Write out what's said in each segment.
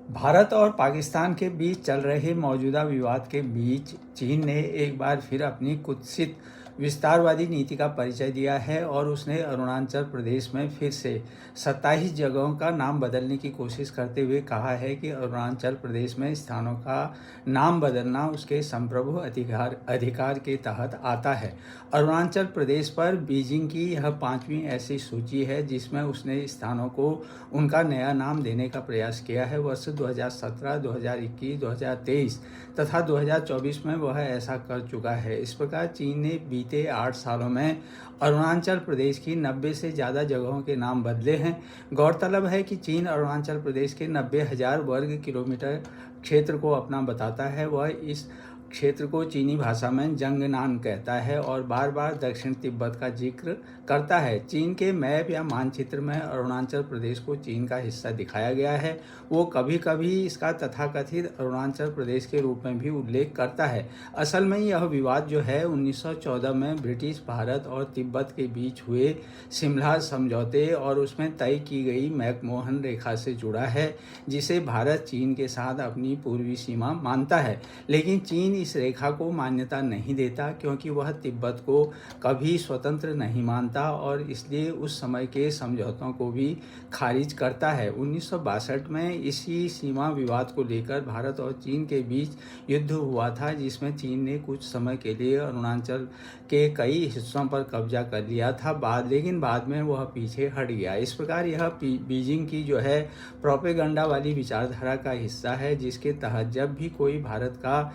भारत और पाकिस्तान के बीच चल रहे मौजूदा विवाद के बीच चीन ने एक बार फिर अपनी कुत्सित विस्तारवादी नीति का परिचय दिया है और उसने अरुणाचल प्रदेश में फिर से 27 जगहों का नाम बदलने की कोशिश करते हुए कहा है कि अरुणाचल प्रदेश में स्थानों का नाम बदलना उसके संप्रभु अधिकार के तहत आता है। अरुणाचल प्रदेश पर बीजिंग की यह 5वीं ऐसी सूची है जिसमें उसने स्थानों को उनका नया नाम देने का प्रयास किया है। वर्ष 2017, 2021, 2023 तथा 2024 में वह ऐसा कर चुका है। इस प्रकार चीन ने बीते 8 सालों में अरुणाचल प्रदेश की 90 से ज़्यादा जगहों के नाम बदले हैं। गौरतलब है कि चीन अरुणाचल प्रदेश के 90,000 वर्ग किलोमीटर क्षेत्र को अपना बताता है। वह इस क्षेत्र को चीनी भाषा में जंगनान कहता है और बार बार दक्षिण तिब्बत का जिक्र करता है। चीन के मैप या मानचित्र में अरुणाचल प्रदेश को चीन का हिस्सा दिखाया गया है। वो कभी कभी इसका तथाकथित अरुणाचल प्रदेश के रूप में भी उल्लेख करता है। असल में यह विवाद जो है 1914 में ब्रिटिश भारत और तिब्बत के बीच हुए शिमला समझौते और उसमें तय की गई मैकमोहन रेखा से जुड़ा है, जिसे भारत चीन के साथ अपनी पूर्वी सीमा मानता है। लेकिन चीन इस रेखा को मान्यता नहीं देता क्योंकि वह तिब्बत को कभी स्वतंत्र नहीं मानता और इसलिए उस समय के समझौतों को भी खारिज करता है। 1962 में इसी सीमा विवाद को लेकर भारत और चीन के बीच युद्ध हुआ था, जिसमें चीन ने कुछ समय के लिए अरुणाचल के कई हिस्सों पर कब्जा कर लिया था, लेकिन बाद में वह पीछे हट गया। इस प्रकार यह बीजिंग की जो है प्रोपेगेंडा वाली विचारधारा का हिस्सा है, जिसके तहत जब भी कोई भारत का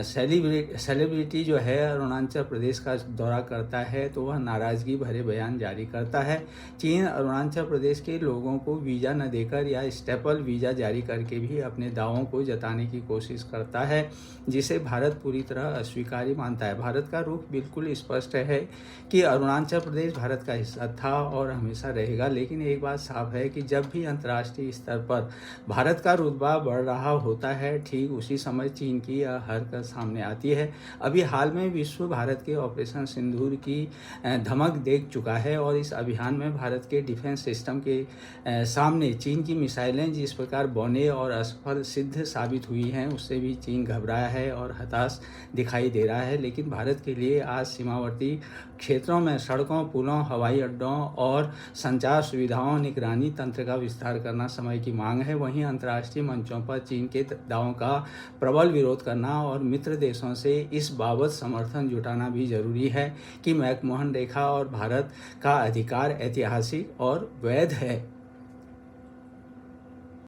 सेलिब्रिटी जो है अरुणाचल प्रदेश का दौरा करता है तो वह नाराज़गी भरे बयान जारी करता है। चीन अरुणाचल प्रदेश के लोगों को वीज़ा न देकर या स्टेपल वीज़ा जारी करके भी अपने दावों को जताने की कोशिश करता है, जिसे भारत पूरी तरह अस्वीकार्य मानता है। भारत का रुख बिल्कुल स्पष्ट है कि अरुणाचल प्रदेश भारत का हिस्सा था और हमेशा रहेगा, लेकिन एक बात साफ है कि जब भी अंतर्राष्ट्रीय स्तर पर भारत का रुतबा बढ़ रहा होता है, ठीक उसी समय चीन की यह हरकत सामने आती है। अभी हाल में विश्व भारत के ऑपरेशन सिंदूर की धमक देख चुका है और इस अभियान में भारत के डिफेंस सिस्टम के सामने चीन की मिसाइलें जिस प्रकार बौने और असफल सिद्ध साबित हुई हैं, उससे भी चीन घबराया है और हताश दिखाई दे रहा है। लेकिन भारत के लिए आज सीमावर्ती क्षेत्रों में सड़कों, पुलों, हवाई अड्डों और संचार सुविधाओं, निगरानी तंत्र का विस्तार करना समय की मांग है। वहीं अंतर्राष्ट्रीय मंचों पर चीन के दावों का प्रबल विरोध करना और मित्र देशों से इस बाबत समर्थन जुटाना भी जरूरी है कि मैकमोहन रेखा और भारत का अधिकार ऐतिहासिक और वैध है।